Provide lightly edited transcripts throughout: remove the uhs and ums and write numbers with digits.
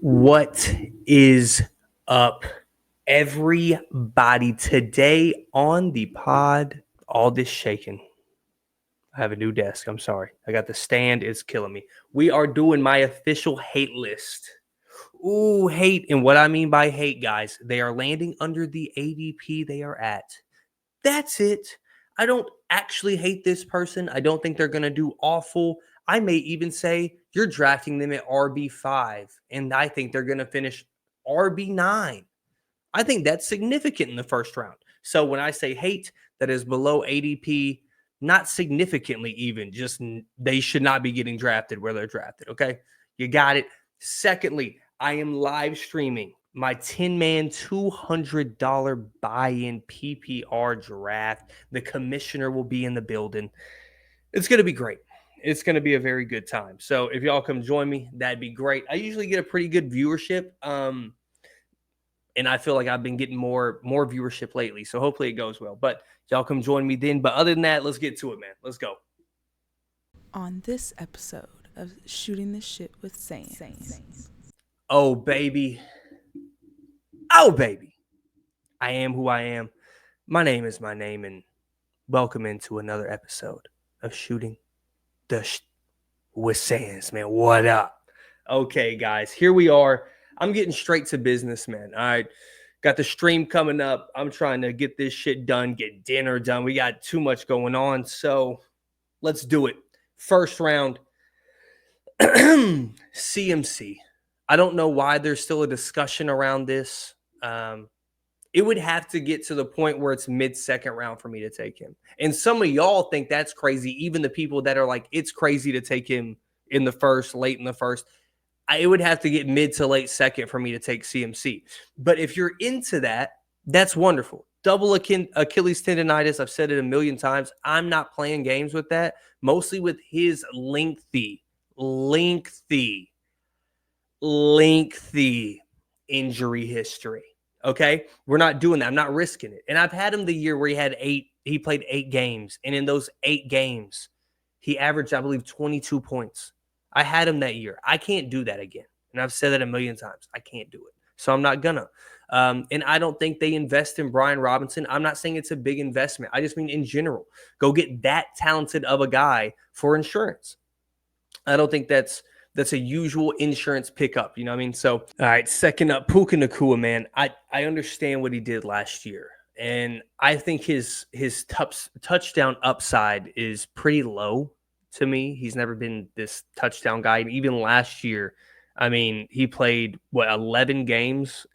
What is up, everybody? Today on the pod, all this shaking. I have a new desk. I'm sorry. I got the stand. It's killing me. We are doing my official hate list. Ooh, hate. And what I mean by hate, guys, they are landing under the ADP they are at. That's it. I don't actually hate this person. I don't think they're going to do awful. I may even say you're drafting them at RB5, and I think they're going to finish RB9. I think that's significant in the first round. So when I say hate, that is below ADP, not significantly even, just they should not be getting drafted where they're drafted. Okay. You got it. Secondly, I am live streaming my 10-man $200 buy-in PPR draft. The commissioner will be in the building. It's going to be great. It's going to be a very good time. So if y'all come join me, that'd be great. I usually get a pretty good viewership. And I feel like I've been getting more viewership lately. So hopefully it goes well. But y'all come join me then. But other than that, let's get to it, man. Let's go. On this episode of Shooting the Shit with Saints. Oh, baby. Oh, baby. I am who I am. My name is my name. And welcome into another episode of Shooting the Shit with Saints, man. What up? Okay, guys. Here we are. I'm getting straight to business, man. All right. Got the stream coming up. I'm trying to get this shit done, get dinner done. We got too much going on. So let's do it. First round, CMC. I don't know why there's still a discussion around this. It would have to get to the point where it's mid-second round for me to take him. And some of y'all think that's crazy. Even the people that are like, it's crazy to take him in the first, late in the first. It would have to get mid to late second for me to take CMC. But if you're into that, that's wonderful. Double Achilles tendonitis, I've said it a million times. I'm not playing games with that, mostly with his lengthy injury history. Okay? We're not doing that. I'm not risking it. And I've had him the year where he played 8 games. And in those 8 games, he averaged, I believe, 22 points. I had him that year. I can't do that again. And I've said that a million times. I can't do it. So I'm not gonna. And I don't think they invest in Brian Robinson. I'm not saying it's a big investment. I just mean in general. Go get that talented of a guy for insurance. I don't think that's a usual insurance pickup. You know what I mean? So, all right, second up, Puka Nacua, man. I understand what he did last year. And I think his touchdown upside is pretty low. To me, he's never been this touchdown guy. And even last year, I mean, he played 11 games,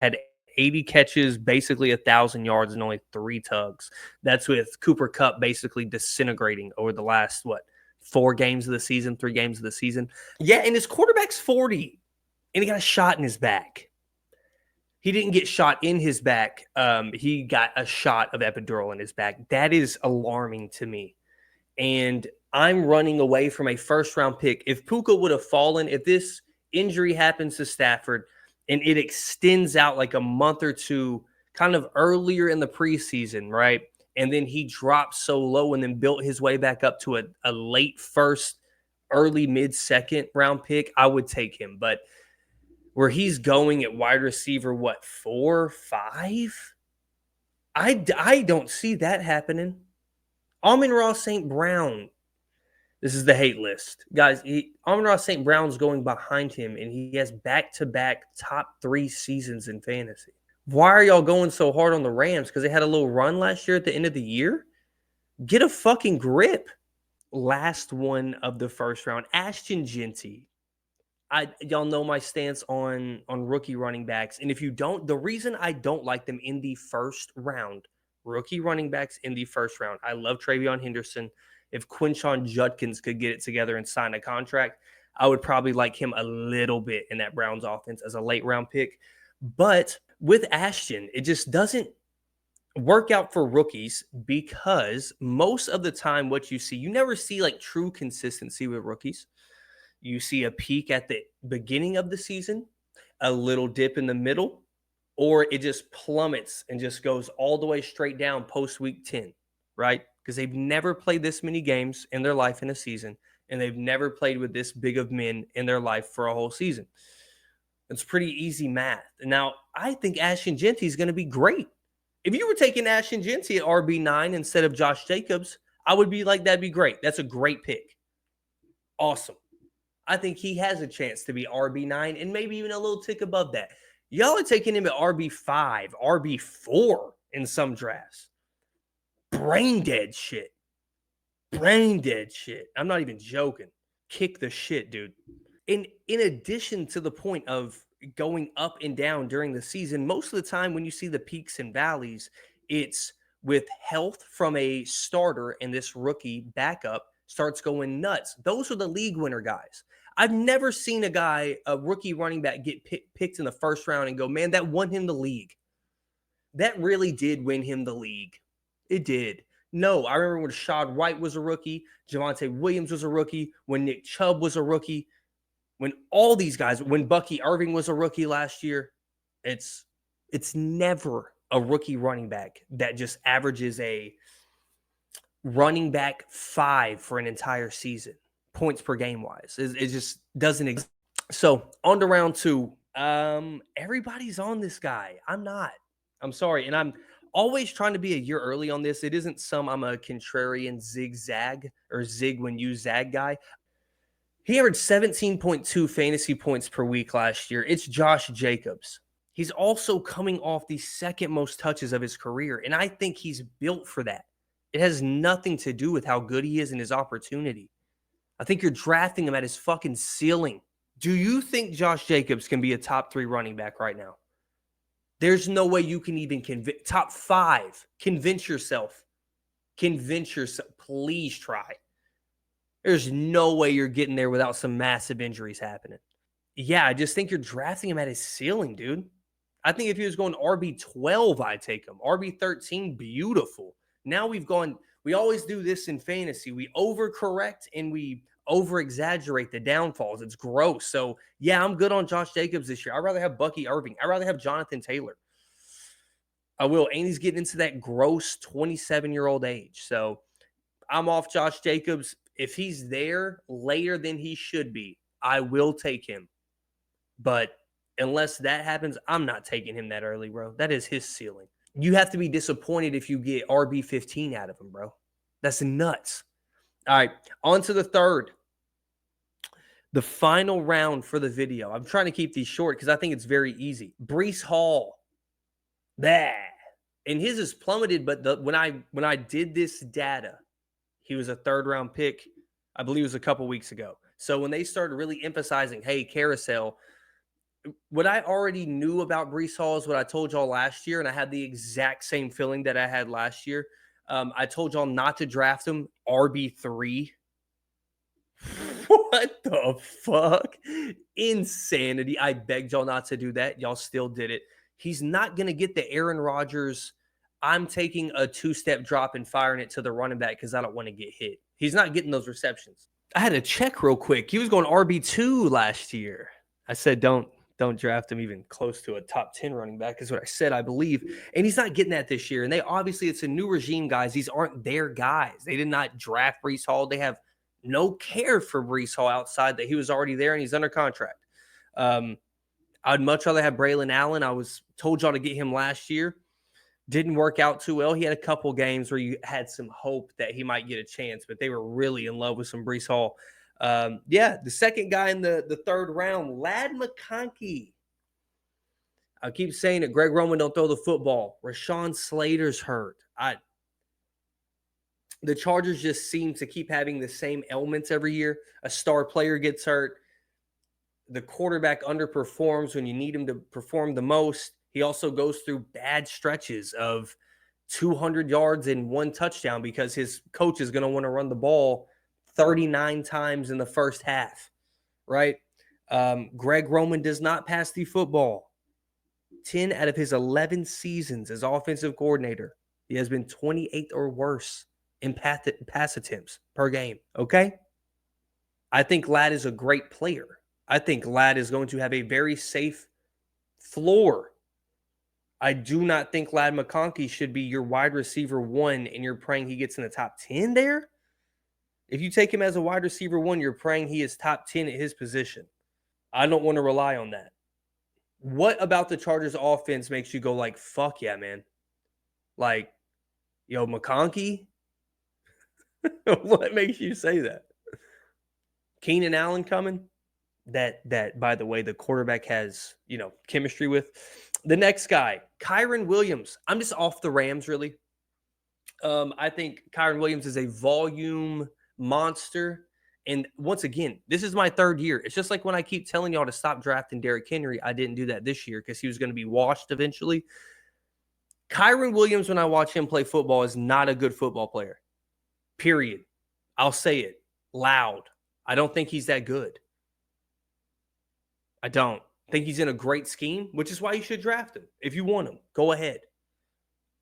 had 80 catches, basically 1,000 yards, and only 3 tugs. That's with Cooper Kupp basically disintegrating over the last 4 games of the season, 3 games of the season. Yeah, and his quarterback's 40, and he got a shot in his back. He didn't get shot in his back. He got a shot of epidural in his back. That is alarming to me. And I'm running away from a first-round pick. If Puka would have fallen, if this injury happens to Stafford and it extends out like a month or two, kind of earlier in the preseason, right? And then he dropped so low and then built his way back up to a late first, early mid-second round pick, I would take him. But where he's going at wide receiver, 4, 5? I don't see that happening. Amon-Ra St. Brown. This is the hate list. Guys, Amon-Ra St. Brown's going behind him, and he has back-to-back top 3 seasons in fantasy. Why are y'all going so hard on the Rams? Because they had a little run last year at the end of the year? Get a fucking grip. Last one of the first round, Ashton Genty. Y'all know my stance on rookie running backs. And if you don't, the reason I don't like them in the first round, rookie running backs in the first round, I love Travion Henderson. If Quinshon Judkins could get it together and sign a contract, I would probably like him a little bit in that Browns offense as a late round pick. But with Ashton, it just doesn't work out for rookies because most of the time what you never see like true consistency with rookies. You see a peak at the beginning of the season, a little dip in the middle, or it just plummets and just goes all the way straight down post week 10, right? Because they've never played this many games in their life in a season, and they've never played with this big of men in their life for a whole season. It's pretty easy math. Now, I think Ashton Genty is going to be great. If you were taking Ashton Genty at RB9 instead of Josh Jacobs, I would be like, that'd be great. That's a great pick. Awesome. I think he has a chance to be RB9 and maybe even a little tick above that. Y'all are taking him at RB5, RB4 in some drafts. Brain dead shit. Brain dead shit. I'm not even joking. Kick the shit, dude. In addition to the point of going up and down during the season, most of the time when you see the peaks and valleys, it's with health from a starter and this rookie backup starts going nuts. Those are the league winner guys. I've never seen a rookie running back, get picked in the first round and go, man, that won him the league. That really did win him the league. It did. No, I remember when Rashad White was a rookie, Javonte Williams was a rookie, when Nick Chubb was a rookie, when all these guys, when Bucky Irving was a rookie last year. It's never a rookie running back that just averages a running back 5 for an entire season, points per game wise. It just doesn't exist. So on to round 2. Everybody's on this guy. I'm not. I'm sorry. And I'm always trying to be a year early on this. It isn't I'm a contrarian zigzag or zig when you zag guy. He averaged 17.2 fantasy points per week last year. It's Josh Jacobs. He's also coming off the second most touches of his career, and I think he's built for that. It has nothing to do with how good he is in his opportunity. I think you're drafting him at his fucking ceiling. Do you think Josh Jacobs can be a top 3 running back right now? There's no way you can even top 5. Convince yourself. Please try. There's no way you're getting there without some massive injuries happening. Yeah, I just think you're drafting him at his ceiling, dude. I think if he was going RB12, I'd take him. RB13, beautiful. Now we always do this in fantasy. We overcorrect and we over-exaggerate the downfalls. It's gross. So, yeah, I'm good on Josh Jacobs this year. I'd rather have Bucky Irving. I'd rather have Jonathan Taylor. I will. And he's getting into that gross 27-year-old age. So, I'm off Josh Jacobs. If he's there later than he should be, I will take him. But unless that happens, I'm not taking him that early, bro. That is his ceiling. You have to be disappointed if you get RB15 out of him, bro. That's nuts. All right, on to the third. The final round for the video. I'm trying to keep these short because I think it's very easy. Breece Hall. Bah. And his is plummeted, but when I did this data, he was a 3rd-round pick, I believe it was a couple weeks ago. So when they started really emphasizing, hey, carousel, what I already knew about Breece Hall is what I told y'all last year, and I had the exact same feeling that I had last year. I told y'all not to draft him RB3. What the fuck? Insanity. I begged y'all not to do that. Y'all still did it. He's not going to get the Aaron Rodgers, I'm taking a 2-step drop and firing it to the running back because I don't want to get hit. He's not getting those receptions. I had to check real quick. He was going RB2 last year. I said, don't draft him even close to a top 10 running back is what I said, I believe. And he's not getting that this year. And it's a new regime, guys. These aren't their guys. They did not draft Breece Hall. They have no care for Breece Hall outside that he was already there and he's under contract. I'd much rather have Braylon Allen. I told y'all to get him last year. Didn't work out too well. He had a couple games where you had some hope that he might get a chance, but they were really in love with some Breece Hall. The second guy in the 3rd round, Ladd McConkey. I keep saying it. Greg Roman don't throw the football. Rashawn Slater's hurt. The Chargers just seem to keep having the same ailments every year. A star player gets hurt. The quarterback underperforms when you need him to perform the most. He also goes through bad stretches of 200 yards and 1 touchdown because his coach is going to want to run the ball 39 times in the first half, right? Greg Roman does not pass the football. 10 out of his 11 seasons as offensive coordinator, he has been 28th or worse in pass attempts per game, okay? I think Ladd is a great player. I think Ladd is going to have a very safe floor. I do not think Ladd McConkey should be your wide receiver 1 and you're praying he gets in the top 10 there. If you take him as a wide receiver 1, you're praying he is top 10 at his position. I don't want to rely on that. What about the Chargers offense makes you go like, fuck yeah, man? Like, yo, McConkey? What makes you say that? Keenan Allen coming? That by the way, the quarterback has, chemistry with. The next guy, Kyren Williams. I'm just off the Rams, really. I think Kyren Williams is a volume monster. And once again, this is my third year. It's just like when I keep telling y'all to stop drafting Derrick Henry. I didn't do that this year because he was going to be washed eventually. Kyren Williams, when I watch him play football, is not a good football player. Period. I'll say it loud. I don't think he's that good. I don't think he's in a great scheme, which is why you should draft him. If you want him, go ahead.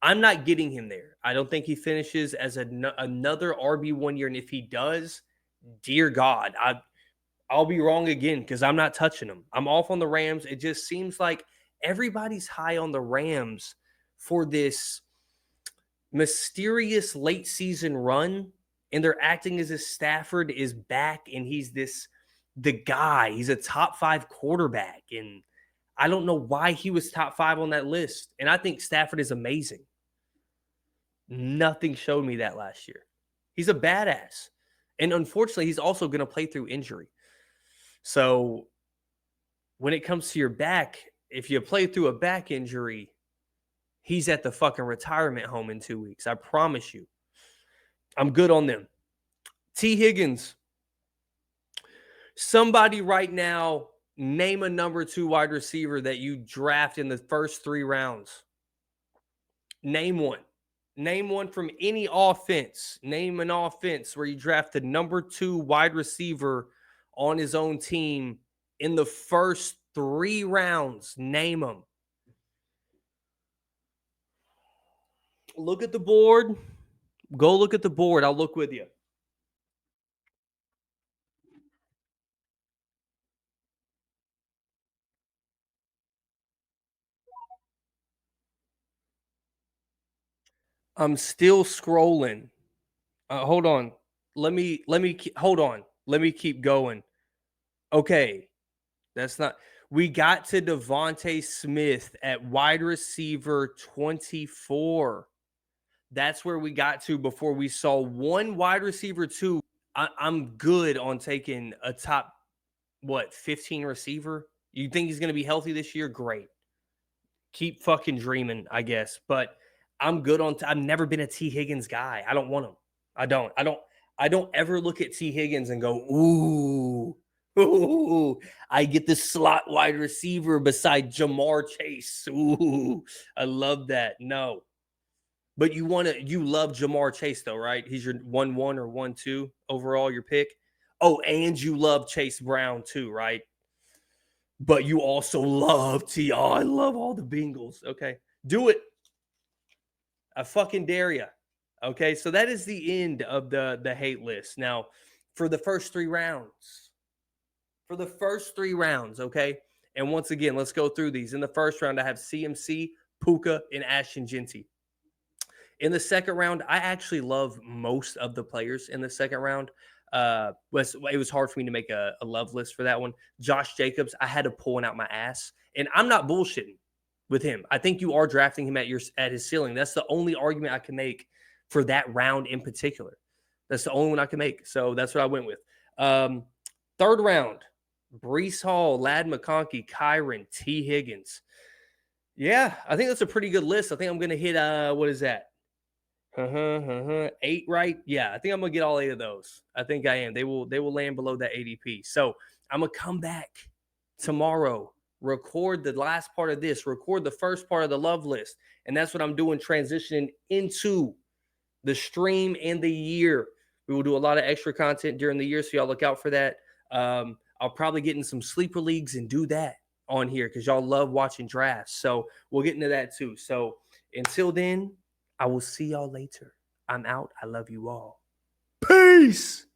I'm not getting him there. I don't think he finishes as another RB 1 year. And if he does, dear God, I'll be wrong again because I'm not touching him. I'm off on the Rams. It just seems like everybody's high on the Rams for this mysterious late season run. And they're acting as if Stafford is back and he's the guy. He's a top 5 quarterback. And I don't know why he was top 5 on that list. And I think Stafford is amazing. Nothing showed me that last year. He's a badass. And unfortunately, he's also going to play through injury. So when it comes to your back, if you play through a back injury, he's at the fucking retirement home in 2 weeks. I promise you. I'm good on them. T. Higgins. Somebody right now, name a number 2 wide receiver that you draft in the first 3 rounds. Name one. Name one from any offense. Name an offense where you draft the number 2 wide receiver on his own team in the first 3 rounds. Name them. Look at the board. Go look at the board. I'll look with you. I'm still scrolling. Hold on. Let me hold on. Let me keep going. Okay. That's not. We got to Devontae Smith at wide receiver 24. That's where we got to before we saw one wide receiver 2. I'm good on taking a top, 15 receiver. You think he's going to be healthy this year? Great. Keep fucking dreaming, I guess. But I'm good on. I've never been a T. Higgins guy. I don't want him. I don't ever look at T. Higgins and go, ooh, I get the slot wide receiver beside Jamar Chase. Ooh, I love that. No. But you love Jamar Chase though, right? He's your 1-1 or 1-2 overall, your pick. Oh, and you love Chase Brown too, right? But you also love T. Oh, I love all the Bengals. Okay. Do it. I fucking dare you. Okay. So that is the end of the hate list. Now, for the first 3 rounds. Okay. And once again, let's go through these. In the first round, I have CMC, Puka, and Ashton. In the second round, I actually love most of the players in the second round. It was hard for me to make a love list for that one. Josh Jacobs, I had to pull it out my ass. And I'm not bullshitting with him. I think you are drafting him at his ceiling. That's the only argument I can make for that round in particular. That's the only one I can make. So that's what I went with. Third round, Breece Hall, Lad McConkey, Kyren, T. Higgins. Yeah, I think that's a pretty good list. I think I'm going to hit, what is that? 8, right? Yeah, I think I'm going to get all 8 of those. I think I am. They will land below that ADP. So I'm going to come back tomorrow, record the last part of this, record the first part of the love list. And that's what I'm doing, transitioning into the stream and the year. We will do a lot of extra content during the year, so y'all look out for that. I'll probably get in some sleeper leagues and do that on here because y'all love watching drafts. So we'll get into that too. So until then, I will see y'all later. I'm out. I love you all. Peace.